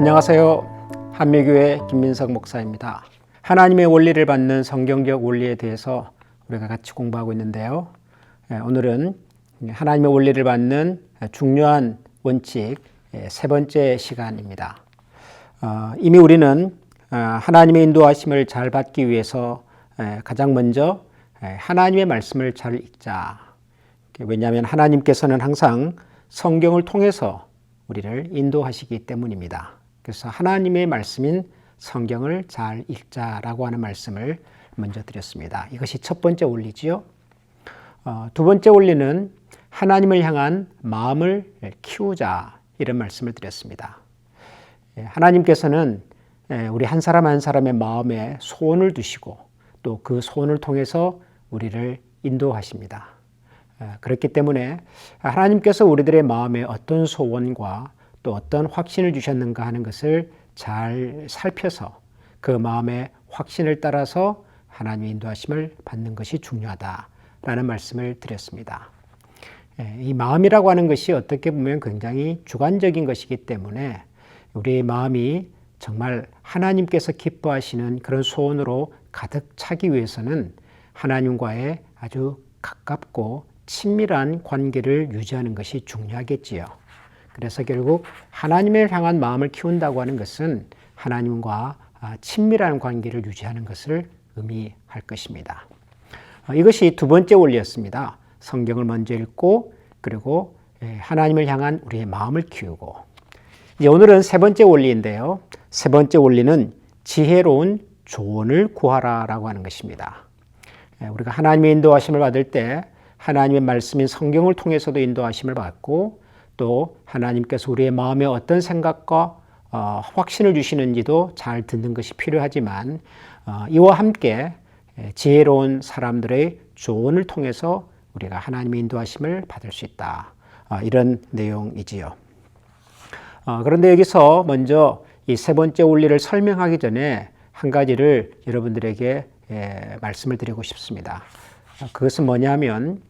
안녕하세요. 한미교회 김민석 목사입니다. 하나님의 원리를 받는 성경적 원리에 대해서 우리가 같이 공부하고 있는데요. 오늘은 하나님의 원리를 받는 중요한 원칙 세 번째 시간입니다. 이미 우리는 하나님의 인도하심을 잘 받기 위해서 가장 먼저 하나님의 말씀을 잘 읽자. 왜냐하면 하나님께서는 항상 성경을 통해서 우리를 인도하시기 때문입니다. 그래서 하나님의 말씀인 성경을 잘 읽자라고 하는 말씀을 먼저 드렸습니다. 이것이 첫 번째 원리지요. 두 번째 원리는 하나님을 향한 마음을 키우자, 이런 말씀을 드렸습니다. 하나님께서는 우리 한 사람 한 사람의 마음에 소원을 두시고 또 그 소원을 통해서 우리를 인도하십니다. 그렇기 때문에 하나님께서 우리들의 마음에 어떤 소원과 또 어떤 확신을 주셨는가 하는 것을 잘 살펴서 그 마음의 확신을 따라서 하나님의 인도하심을 받는 것이 중요하다라는 말씀을 드렸습니다. 이 마음이라고 하는 것이 어떻게 보면 굉장히 주관적인 것이기 때문에 우리의 마음이 정말 하나님께서 기뻐하시는 그런 소원으로 가득 차기 위해서는 하나님과의 아주 가깝고 친밀한 관계를 유지하는 것이 중요하겠지요. 그래서 결국 하나님을 향한 마음을 키운다고 하는 것은 하나님과 친밀한 관계를 유지하는 것을 의미할 것입니다. 이것이 두 번째 원리였습니다. 성경을 먼저 읽고 그리고 하나님을 향한 우리의 마음을 키우고, 이제 오늘은 세 번째 원리인데요. 세 번째 원리는 지혜로운 조언을 구하라라고 하는 것입니다. 우리가 하나님의 인도하심을 받을 때 하나님의 말씀인 성경을 통해서도 인도하심을 받고 또 하나님께서 우리의 마음에 어떤 생각과 확신을 주시는지도 잘 듣는 것이 필요하지만 이와 함께 지혜로운 사람들의 조언을 통해서 우리가 하나님의 인도하심을 받을 수 있다. 이런 내용이지요. 그런데 여기서 먼저 이 세 번째 원리를 설명하기 전에 한 가지를 여러분들에게 말씀을 드리고 싶습니다. 그것은 뭐냐면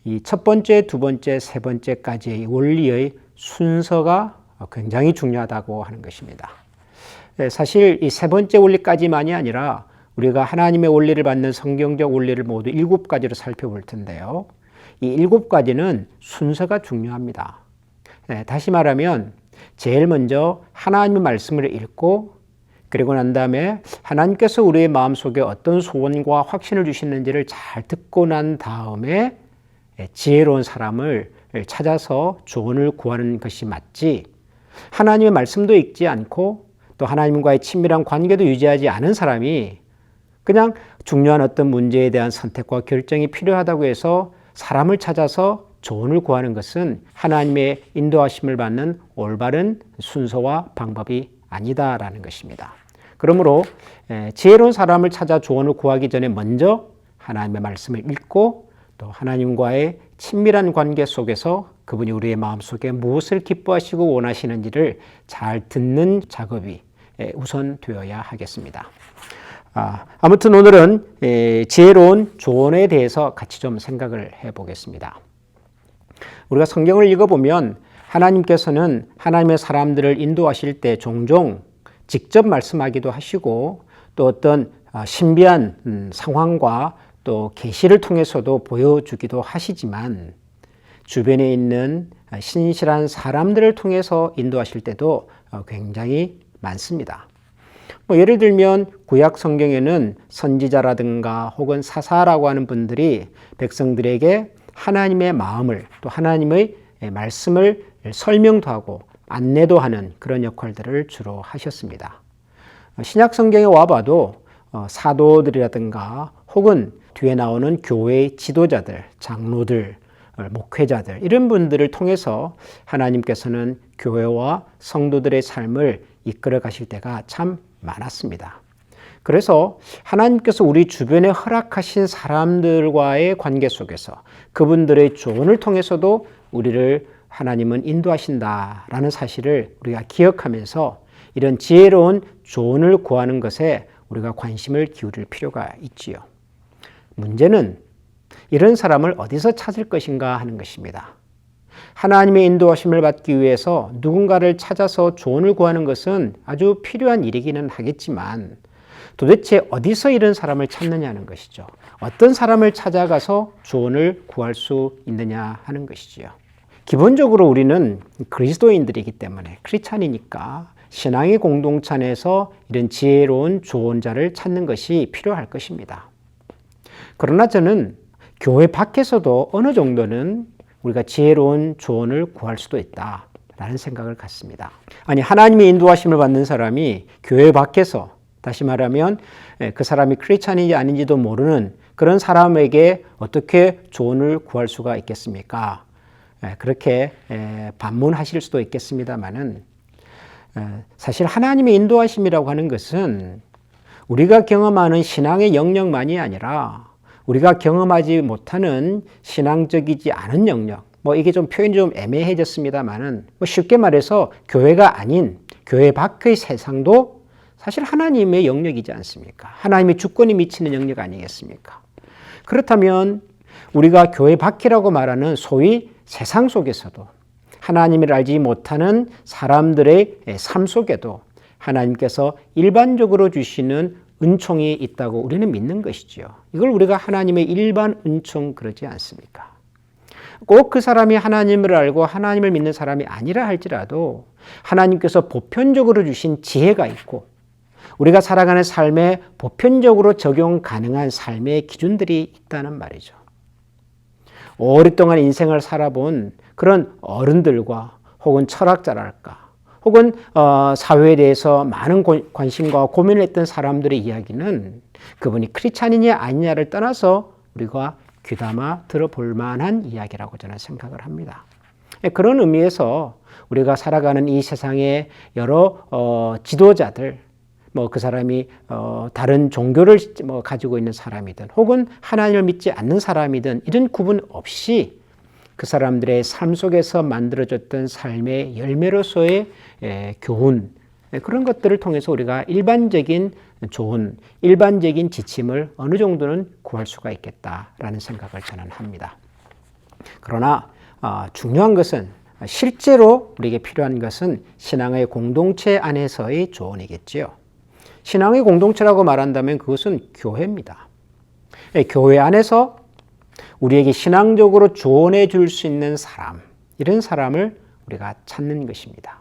이 첫 번째, 두 번째, 세 번째까지의 원리의 순서가 굉장히 중요하다고 하는 것입니다. 사실 이 세 번째 원리까지만이 아니라 우리가 하나님의 원리를 받는 성경적 원리를 모두 7가지로 살펴볼 텐데요. 이 7가지는 순서가 중요합니다. 다시 말하면 제일 먼저 하나님의 말씀을 읽고 그리고 난 다음에 하나님께서 우리의 마음속에 어떤 소원과 확신을 주시는지를 잘 듣고 난 다음에 지혜로운 사람을 찾아서 조언을 구하는 것이 맞지, 하나님의 말씀도 읽지 않고 또 하나님과의 친밀한 관계도 유지하지 않은 사람이 그냥 중요한 어떤 문제에 대한 선택과 결정이 필요하다고 해서 사람을 찾아서 조언을 구하는 것은 하나님의 인도하심을 받는 올바른 순서와 방법이 아니다라는 것입니다. 그러므로 지혜로운 사람을 찾아 조언을 구하기 전에 먼저 하나님의 말씀을 읽고 또 하나님과의 친밀한 관계 속에서 그분이 우리의 마음속에 무엇을 기뻐하시고 원하시는지를 잘 듣는 작업이 우선되어야 하겠습니다. 아무튼 오늘은 지혜로운 조언에 대해서 같이 좀 생각을 해보겠습니다. 우리가 성경을 읽어보면 하나님께서는 하나님의 사람들을 인도하실 때 종종 직접 말씀하기도 하시고 또 어떤 신비한 상황과 또 계시를 통해서도 보여주기도 하시지만 주변에 있는 신실한 사람들을 통해서 인도하실 때도 굉장히 많습니다. 예를 들면 구약 성경에는 선지자라든가 혹은 사사라고 하는 분들이 백성들에게 하나님의 마음을 또 하나님의 말씀을 설명도 하고 안내도 하는 그런 역할들을 주로 하셨습니다. 신약 성경에 와봐도 사도들이라든가 혹은 뒤에 나오는 교회의 지도자들, 장로들, 목회자들 이런 분들을 통해서 하나님께서는 교회와 성도들의 삶을 이끌어 가실 때가 참 많았습니다. 그래서 하나님께서 우리 주변에 허락하신 사람들과의 관계 속에서 그분들의 조언을 통해서도 우리를 하나님은 인도하신다라는 사실을 우리가 기억하면서 이런 지혜로운 조언을 구하는 것에 우리가 관심을 기울일 필요가 있지요. 문제는 이런 사람을 어디서 찾을 것인가 하는 것입니다. 하나님의 인도하심을 받기 위해서 누군가를 찾아서 조언을 구하는 것은 아주 필요한 일이기는 하겠지만 도대체 어디서 이런 사람을 찾느냐는 것이죠. 어떤 사람을 찾아가서 조언을 구할 수 있느냐 하는 것이지요. 기본적으로 우리는 그리스도인들이기 때문에 크리스찬이니까 신앙의 공동체 안에서 이런 지혜로운 조언자를 찾는 것이 필요할 것입니다. 그러나 저는 교회 밖에서도 어느 정도는 우리가 지혜로운 조언을 구할 수도 있다라는 생각을 갖습니다. 아니, 하나님의 인도하심을 받는 사람이 교회 밖에서, 다시 말하면 그 사람이 크리스찬인지 아닌지도 모르는 그런 사람에게 어떻게 조언을 구할 수가 있겠습니까? 그렇게 반문하실 수도 있겠습니다만은 사실 하나님의 인도하심이라고 하는 것은 우리가 경험하는 신앙의 영역만이 아니라 우리가 경험하지 못하는 신앙적이지 않은 영역, 이게 좀 표현이 좀 애매해졌습니다만은 쉽게 말해서 교회가 아닌 교회 밖의 세상도 사실 하나님의 영역이지 않습니까? 하나님의 주권이 미치는 영역 아니겠습니까? 그렇다면 우리가 교회 밖이라고 말하는 소위 세상 속에서도 하나님을 알지 못하는 사람들의 삶 속에도 하나님께서 일반적으로 주시는 은총이 있다고 우리는 믿는 것이지요. 이걸 우리가 하나님의 일반 은총 그러지 않습니까? 꼭 그 사람이 하나님을 알고 하나님을 믿는 사람이 아니라 할지라도 하나님께서 보편적으로 주신 지혜가 있고 우리가 살아가는 삶에 보편적으로 적용 가능한 삶의 기준들이 있다는 말이죠. 오랫동안 인생을 살아본 그런 어른들과 혹은 철학자랄까 혹은 사회에 대해서 많은 관심과 고민을 했던 사람들의 이야기는 그분이 크리스찬이냐 아니냐를 떠나서 우리가 귀담아 들어볼 만한 이야기라고 저는 생각을 합니다. 그런 의미에서 우리가 살아가는 이 세상의 여러 지도자들, 그 사람이 다른 종교를 가지고 있는 사람이든 혹은 하나님을 믿지 않는 사람이든 이런 구분 없이 그 사람들의 삶 속에서 만들어졌던 삶의 열매로서의 교훈, 그런 것들을 통해서 우리가 일반적인 조언, 일반적인 지침을 어느 정도는 구할 수가 있겠다라는 생각을 저는 합니다. 그러나 중요한 것은 실제로 우리에게 필요한 것은 신앙의 공동체 안에서의 조언이겠지요. 신앙의 공동체라고 말한다면 그것은 교회입니다. 교회 안에서 우리에게 신앙적으로 조언해 줄 수 있는 사람, 이런 사람을 우리가 찾는 것입니다.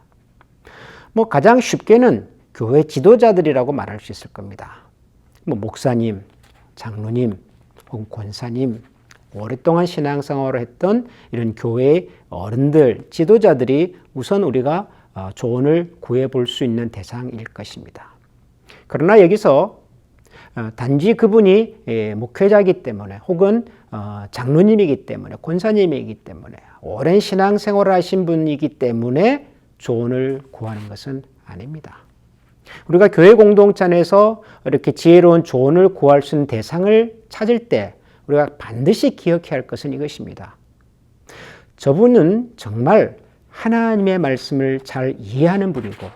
가장 쉽게는 교회 지도자들이라고 말할 수 있을 겁니다. 목사님, 장로님, 혹은 권사님, 오랫동안 신앙생활을 했던 이런 교회의 어른들, 지도자들이 우선 우리가 조언을 구해볼 수 있는 대상일 것입니다. 그러나 여기서 단지 그분이 목회자이기 때문에 혹은 장로님이기 때문에 권사님이기 때문에 오랜 신앙생활을 하신 분이기 때문에 조언을 구하는 것은 아닙니다. 우리가 교회 공동체 안에서 이렇게 지혜로운 조언을 구할 수 있는 대상을 찾을 때 우리가 반드시 기억해야 할 것은 이것입니다. 저분은 정말 하나님의 말씀을 잘 이해하는 분이고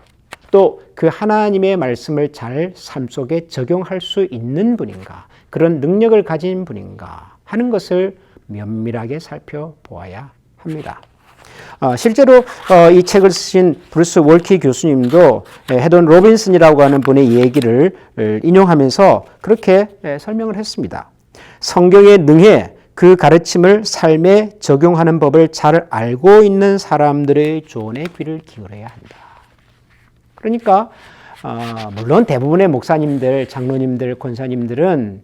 또 그 하나님의 말씀을 잘 삶 속에 적용할 수 있는 분인가, 그런 능력을 가진 분인가 하는 것을 면밀하게 살펴보아야 합니다. 실제로 이 책을 쓰신 브루스 월키 교수님도 헤돈 로빈슨이라고 하는 분의 얘기를 인용하면서 그렇게 설명을 했습니다. 성경에 능해 그 가르침을 삶에 적용하는 법을 잘 알고 있는 사람들의 조언에 귀를 기울여야 한다. 그러니까 물론 대부분의 목사님들, 장로님들, 권사님들은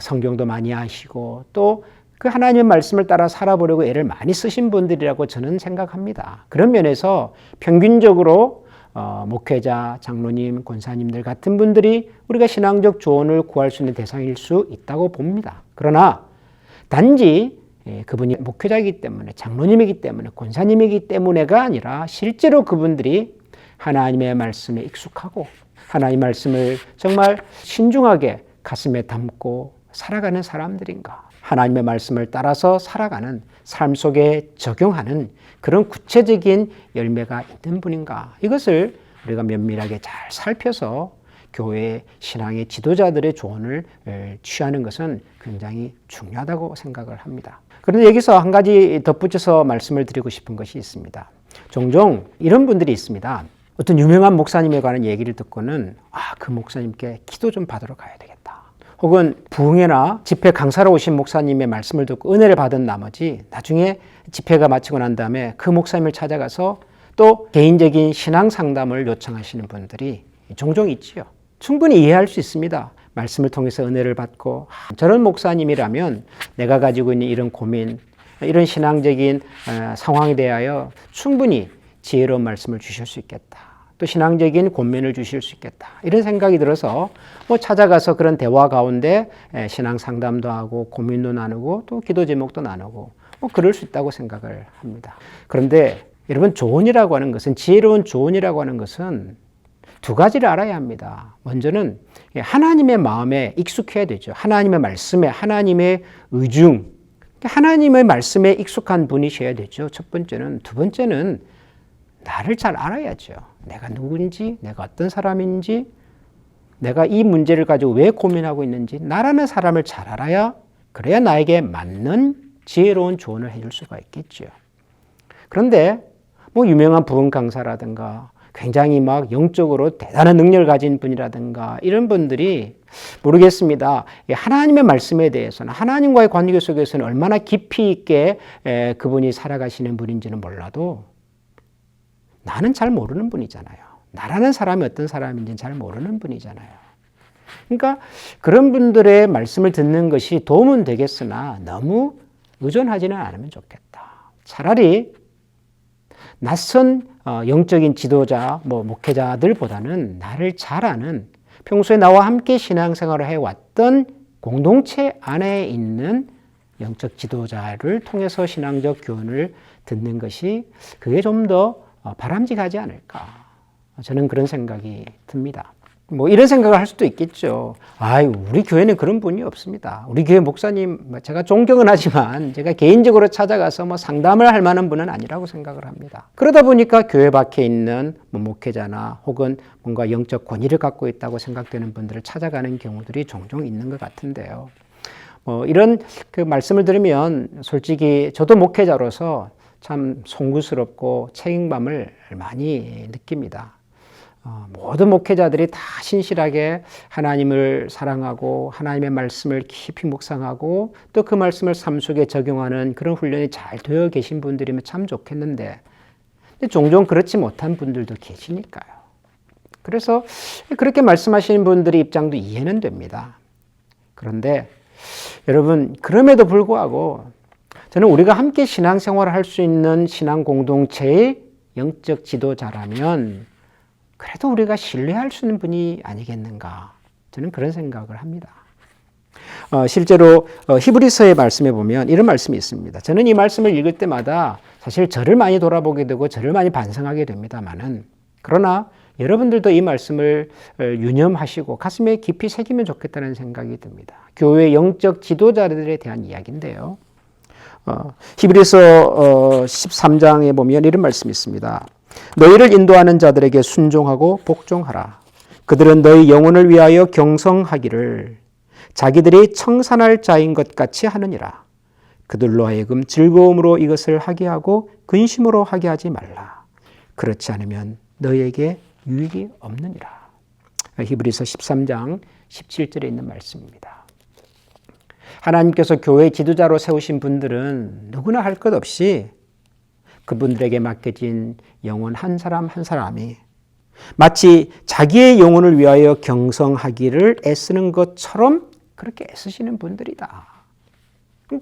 성경도 많이 아시고 또 그 하나님의 말씀을 따라 살아보려고 애를 많이 쓰신 분들이라고 저는 생각합니다. 그런 면에서 평균적으로 목회자, 장로님, 권사님들 같은 분들이 우리가 신앙적 조언을 구할 수 있는 대상일 수 있다고 봅니다. 그러나 단지 그분이 목회자이기 때문에, 장로님이기 때문에, 권사님이기 때문에가 아니라 실제로 그분들이 하나님의 말씀에 익숙하고 하나님의 말씀을 정말 신중하게 가슴에 담고 살아가는 사람들인가, 하나님의 말씀을 따라서 살아가는 삶 속에 적용하는 그런 구체적인 열매가 있는 분인가, 이것을 우리가 면밀하게 잘 살펴서 교회 신앙의 지도자들의 조언을 취하는 것은 굉장히 중요하다고 생각을 합니다. 그런데 여기서 한 가지 덧붙여서 말씀을 드리고 싶은 것이 있습니다. 종종 이런 분들이 있습니다. 어떤 유명한 목사님에 관한 얘기를 듣고는 그 목사님께 기도 좀 받으러 가야 되겠다. 혹은 부흥회나 집회 강사로 오신 목사님의 말씀을 듣고 은혜를 받은 나머지 나중에 집회가 마치고 난 다음에 그 목사님을 찾아가서 또 개인적인 신앙 상담을 요청하시는 분들이 종종 있지요. 충분히 이해할 수 있습니다. 말씀을 통해서 은혜를 받고 저런 목사님이라면 내가 가지고 있는 이런 고민, 이런 신앙적인 상황에 대하여 충분히 지혜로운 말씀을 주실 수 있겠다. 또 신앙적인 권면을 주실 수 있겠다. 이런 생각이 들어서 찾아가서 그런 대화 가운데 신앙 상담도 하고 고민도 나누고 또 기도 제목도 나누고 그럴 수 있다고 생각을 합니다. 그런데 여러분, 조언이라고 하는 것은, 지혜로운 조언이라고 하는 것은 두 가지를 알아야 합니다. 먼저는 하나님의 마음에 익숙해야 되죠. 하나님의 말씀에, 하나님의 의중, 하나님의 말씀에 익숙한 분이셔야 되죠. 첫 번째는. 두 번째는 나를 잘 알아야죠. 내가 누군지, 내가 어떤 사람인지, 내가 이 문제를 가지고 왜 고민하고 있는지 나라는 사람을 잘 알아야, 그래야 나에게 맞는 지혜로운 조언을 해줄 수가 있겠죠. 그런데 유명한 부흥 강사라든가 굉장히 막 영적으로 대단한 능력을 가진 분이라든가 이런 분들이 모르겠습니다. 하나님의 말씀에 대해서는, 하나님과의 관계 속에서는 얼마나 깊이 있게 그분이 살아가시는 분인지는 몰라도 나는 잘 모르는 분이잖아요. 나라는 사람이 어떤 사람인지는 잘 모르는 분이잖아요. 그러니까 그런 분들의 말씀을 듣는 것이 도움은 되겠으나 너무 의존하지는 않으면 좋겠다. 차라리 낯선 영적인 지도자, 목회자들보다는 나를 잘 아는, 평소에 나와 함께 신앙생활을 해왔던 공동체 안에 있는 영적 지도자를 통해서 신앙적 교훈을 듣는 것이 그게 좀 더 바람직하지 않을까. 저는 그런 생각이 듭니다. 이런 생각을 할 수도 있겠죠. 우리 교회는 그런 분이 없습니다. 우리 교회 목사님, 제가 존경은 하지만 제가 개인적으로 찾아가서 상담을 할 만한 분은 아니라고 생각을 합니다. 그러다 보니까 교회 밖에 있는 목회자나 혹은 뭔가 영적 권위를 갖고 있다고 생각되는 분들을 찾아가는 경우들이 종종 있는 것 같은데요. 이런 그 말씀을 들으면 솔직히 저도 목회자로서 참 송구스럽고 책임감을 많이 느낍니다. 모든 목회자들이 다 신실하게 하나님을 사랑하고 하나님의 말씀을 깊이 묵상하고 또 그 말씀을 삶 속에 적용하는 그런 훈련이 잘 되어 계신 분들이면 참 좋겠는데 종종 그렇지 못한 분들도 계시니까요. 그래서 그렇게 말씀하시는 분들의 입장도 이해는 됩니다. 그런데 여러분, 그럼에도 불구하고 저는 우리가 함께 신앙생활을 할 수 있는 신앙 공동체의 영적 지도자라면 그래도 우리가 신뢰할 수 있는 분이 아니겠는가, 저는 그런 생각을 합니다. 실제로 히브리서의 말씀에 보면 이런 말씀이 있습니다. 저는 이 말씀을 읽을 때마다 사실 저를 많이 돌아보게 되고 저를 많이 반성하게 됩니다만은, 그러나 여러분들도 이 말씀을 유념하시고 가슴에 깊이 새기면 좋겠다는 생각이 듭니다. 교회 영적 지도자들에 대한 이야기인데요. 히브리서 13장에 보면 이런 말씀이 있습니다. 너희를 인도하는 자들에게 순종하고 복종하라. 그들은 너희 영혼을 위하여 경성하기를 자기들이 청산할 자인 것 같이 하느니라. 그들로 하여금 즐거움으로 이것을 하게 하고 근심으로 하게 하지 말라. 그렇지 않으면 너희에게 유익이 없느니라. 히브리서 13장 17절에 있는 말씀입니다. 하나님께서 교회 지도자로 세우신 분들은 누구나 할 것 없이 그분들에게 맡겨진 영혼 한 사람 한 사람이 마치 자기의 영혼을 위하여 경성하기를 애쓰는 것처럼 그렇게 애쓰시는 분들이다.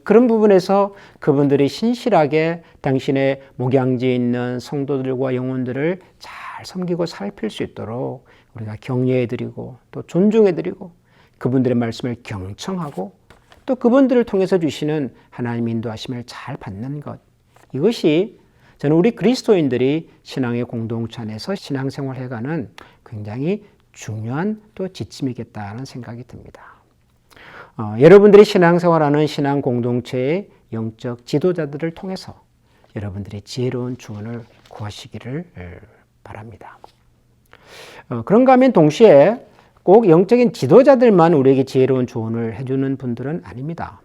그런 부분에서 그분들이 신실하게 당신의 목양지에 있는 성도들과 영혼들을 잘 섬기고 살필 수 있도록 우리가 격려해드리고 또 존중해드리고 그분들의 말씀을 경청하고 또 그분들을 통해서 주시는 하나님 인도하심을 잘 받는 것, 이것이 저는 우리 그리스도인들이 신앙의 공동체 안에서 신앙생활을 해가는 굉장히 중요한 또 지침이겠다는 생각이 듭니다. 여러분들이 신앙생활하는 신앙 공동체의 영적 지도자들을 통해서 여러분들이 지혜로운 조언을 구하시기를 바랍니다. 그런가 하면 동시에 꼭 영적인 지도자들만 우리에게 지혜로운 조언을 해주는 분들은 아닙니다.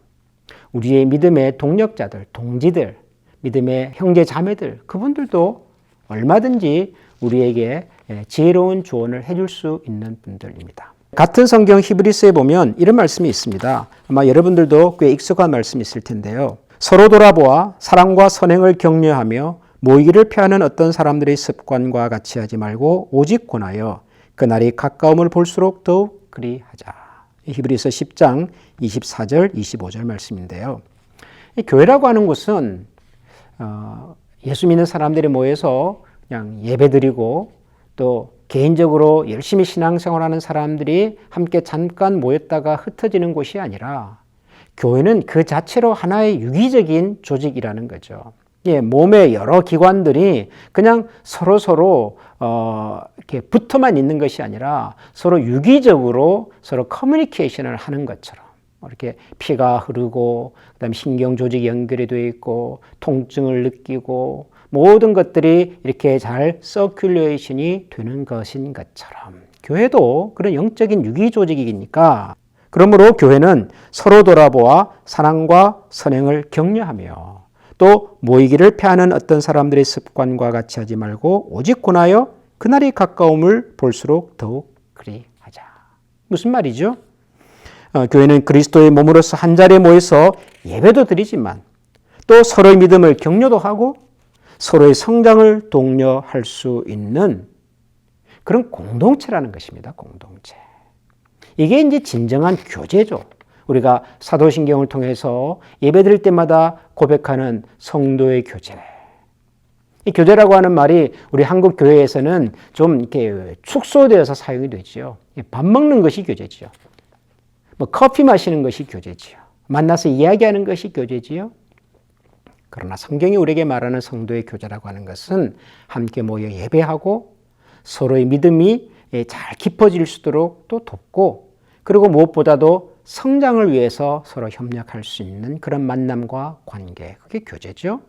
우리의 믿음의 동력자들, 동지들, 믿음의 형제 자매들, 그분들도 얼마든지 우리에게 지혜로운 조언을 해줄 수 있는 분들입니다. 같은 성경 히브리서에 보면 이런 말씀이 있습니다. 아마 여러분들도 꽤 익숙한 말씀이 있을 텐데요. 서로 돌아보아 사랑과 선행을 격려하며 모이기를 피하는 어떤 사람들의 습관과 같이 하지 말고 오직 권하여 그날이 가까움을 볼수록 더욱 그리하자. 히브리서 10장 24절 25절 말씀인데요. 이 교회라고 하는 곳은 예수 믿는 사람들이 모여서 그냥 예배드리고 또 개인적으로 열심히 신앙생활하는 사람들이 함께 잠깐 모였다가 흩어지는 곳이 아니라 교회는 그 자체로 하나의 유기적인 조직이라는 거죠. 몸의 여러 기관들이 그냥 서로 이렇게 붙어만 있는 것이 아니라 서로 유기적으로 서로 커뮤니케이션을 하는 것처럼 이렇게 피가 흐르고 그다음에 신경 조직이 연결이 되어 있고 통증을 느끼고 모든 것들이 이렇게 잘 서큘레이션이 되는 것인 것처럼 교회도 그런 영적인 유기 조직이니까 그러므로 교회는 서로 돌아보아 사랑과 선행을 격려하며 또 모이기를 피하는 어떤 사람들의 습관과 같이 하지 말고 오직 권하여 그날이 가까움을 볼수록 더욱 그리하자. 무슨 말이죠? 교회는 그리스도의 몸으로서 한 자리에 모여서 예배도 드리지만 또 서로의 믿음을 격려도 하고 서로의 성장을 독려할 수 있는 그런 공동체라는 것입니다. 공동체. 이게 이제 진정한 교제죠. 우리가 사도신경을 통해서 예배드릴 때마다 고백하는 성도의 교제. 이 교제라고 하는 말이 우리 한국 교회에서는 좀 이렇게 축소되어서 사용이 되죠. 밥 먹는 것이 교제지요. 커피 마시는 것이 교제지요. 만나서 이야기하는 것이 교제지요. 그러나 성경이 우리에게 말하는 성도의 교제라고 하는 것은 함께 모여 예배하고 서로의 믿음이 잘 깊어질 수 있도록 또 돕고 그리고 무엇보다도 성장을 위해서 서로 협력할 수 있는 그런 만남과 관계, 그게 교제죠.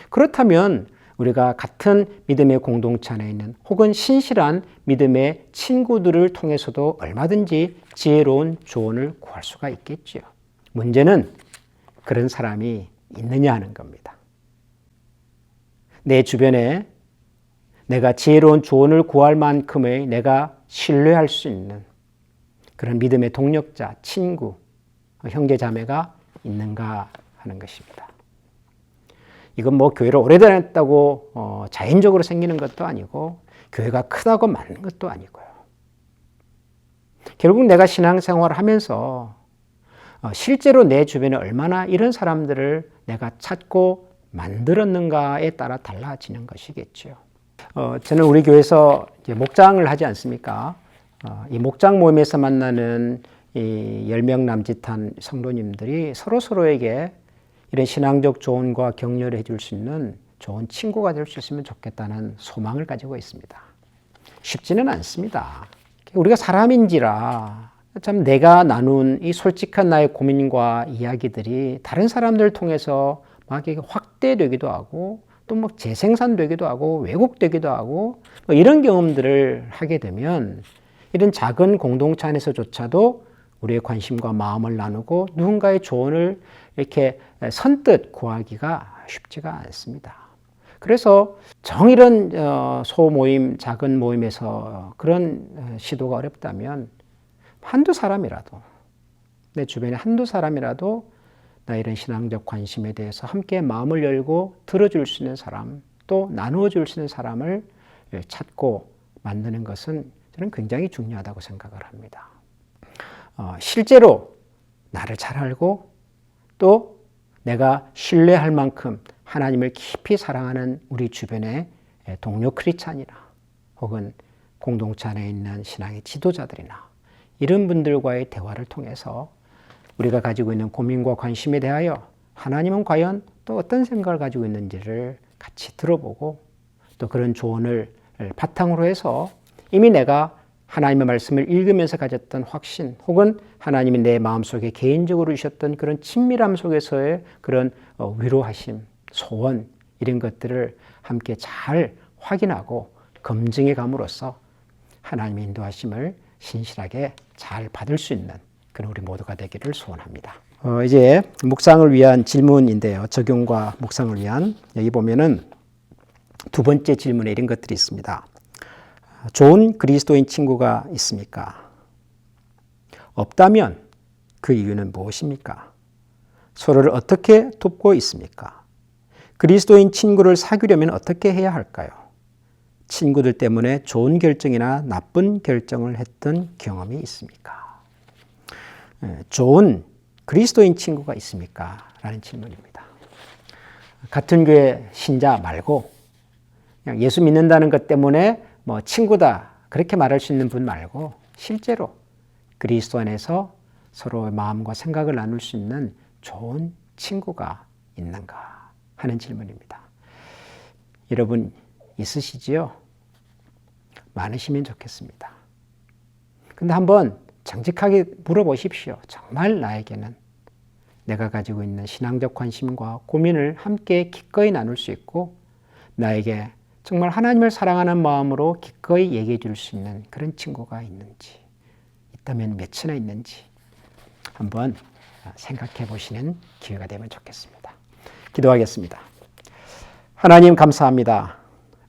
그렇다면 우리가 같은 믿음의 공동체 안에 있는 혹은 신실한 믿음의 친구들을 통해서도 얼마든지 지혜로운 조언을 구할 수가 있겠죠. 문제는 그런 사람이 있느냐 하는 겁니다. 내 주변에 내가 지혜로운 조언을 구할 만큼의 내가 신뢰할 수 있는 그런 믿음의 동력자, 친구, 형제 자매가 있는가 하는 것입니다. 이건 교회를 오래 다녔다고 자연적으로 생기는 것도 아니고 교회가 크다고 많은 것도 아니고요. 결국 내가 신앙생활을 하면서 실제로 내 주변에 얼마나 이런 사람들을 내가 찾고 만들었는가에 따라 달라지는 것이겠죠. 저는 우리 교회에서 이제 목장을 하지 않습니까? 이 목장 모임에서 만나는 이 10명 남짓한 성도님들이 서로에게 이런 신앙적 조언과 격려를 해줄 수 있는 좋은 친구가 될 수 있으면 좋겠다는 소망을 가지고 있습니다. 쉽지는 않습니다. 우리가 사람인지라 참 내가 나눈 이 솔직한 나의 고민과 이야기들이 다른 사람들을 통해서 막 확대되기도 하고 또 재생산되기도 하고 왜곡되기도 하고 이런 경험들을 하게 되면 이런 작은 공동체 안에서조차도 우리의 관심과 마음을 나누고 누군가의 조언을 이렇게 선뜻 구하기가 쉽지가 않습니다. 그래서 이런 소모임, 작은 모임에서 그런 시도가 어렵다면 한두 사람이라도 내 주변에 한두 사람이라도 나 이런 신앙적 관심에 대해서 함께 마음을 열고 들어줄 수 있는 사람 또 나누어 줄 수 있는 사람을 찾고 만드는 것은 저는 굉장히 중요하다고 생각을 합니다. 실제로 나를 잘 알고 또 내가 신뢰할 만큼 하나님을 깊이 사랑하는 우리 주변의 동료 크리스찬이나 혹은 공동체 안에 있는 신앙의 지도자들이나 이런 분들과의 대화를 통해서 우리가 가지고 있는 고민과 관심에 대하여 하나님은 과연 또 어떤 생각을 가지고 있는지를 같이 들어보고 또 그런 조언을 바탕으로 해서 이미 내가 하나님의 말씀을 읽으면서 가졌던 확신 혹은 하나님이 내 마음속에 개인적으로 주셨던 그런 친밀함 속에서의 그런 위로하심, 소원 이런 것들을 함께 잘 확인하고 검증해 감으로써 하나님의 인도하심을 신실하게 잘 받을 수 있는 그런 우리 모두가 되기를 소원합니다. 이제 묵상을 위한 질문인데요. 적용과 묵상을 위한. 여기 보면은 두 번째 질문에 이런 것들이 있습니다. 좋은 그리스도인 친구가 있습니까? 없다면 그 이유는 무엇입니까? 서로를 어떻게 돕고 있습니까? 그리스도인 친구를 사귀려면 어떻게 해야 할까요? 친구들 때문에 좋은 결정이나 나쁜 결정을 했던 경험이 있습니까? 좋은 그리스도인 친구가 있습니까? 라는 질문입니다. 같은 교회 신자 말고 그냥 예수 믿는다는 것 때문에 뭐 친구다 그렇게 말할 수 있는 분 말고 실제로 그리스도 안에서 서로의 마음과 생각을 나눌 수 있는 좋은 친구가 있는가 하는 질문입니다. 여러분 있으시지요? 많으시면 좋겠습니다. 근데 한번 정직하게 물어보십시오. 정말 나에게는 내가 가지고 있는 신앙적 관심과 고민을 함께 기꺼이 나눌 수 있고 나에게 정말 하나님을 사랑하는 마음으로 기꺼이 얘기해 줄 수 있는 그런 친구가 있는지, 있다면 몇이나 있는지 한번 생각해 보시는 기회가 되면 좋겠습니다. 기도하겠습니다. 하나님 감사합니다.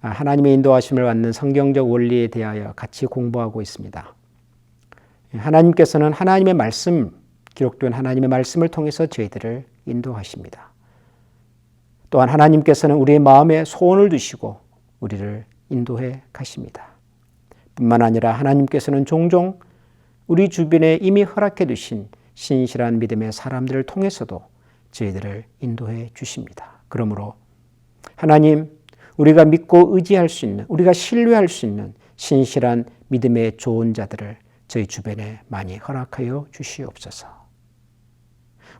하나님의 인도하심을 받는 성경적 원리에 대하여 같이 공부하고 있습니다. 하나님께서는 하나님의 말씀, 기록된 하나님의 말씀을 통해서 저희들을 인도하십니다. 또한 하나님께서는 우리의 마음에 소원을 두시고 우리를 인도해 가십니다. 뿐만 아니라 하나님께서는 종종 우리 주변에 이미 허락해 두신 신실한 믿음의 사람들을 통해서도 저희들을 인도해 주십니다. 그러므로 하나님, 우리가 믿고 의지할 수 있는, 우리가 신뢰할 수 있는 신실한 믿음의 좋은 자들을 저희 주변에 많이 허락하여 주시옵소서.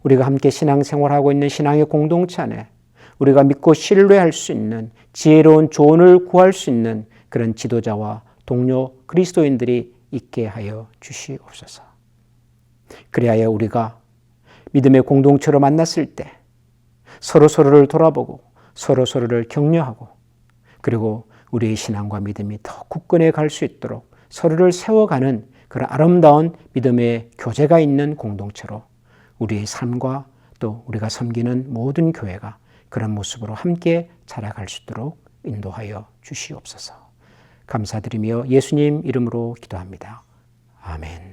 우리가 함께 신앙생활하고 있는 신앙의 공동체 안에 우리가 믿고 신뢰할 수 있는 지혜로운 조언을 구할 수 있는 그런 지도자와 동료 그리스도인들이 있게 하여 주시옵소서. 그리하여 우리가 믿음의 공동체로 만났을 때 서로서로를 돌아보고 서로서로를 격려하고 그리고 우리의 신앙과 믿음이 더 굳건해 갈 수 있도록 서로를 세워가는 그런 아름다운 믿음의 교제가 있는 공동체로 우리의 삶과 또 우리가 섬기는 모든 교회가 그런 모습으로 함께 자라갈 수 있도록 인도하여 주시옵소서. 감사드리며 예수님 이름으로 기도합니다. 아멘.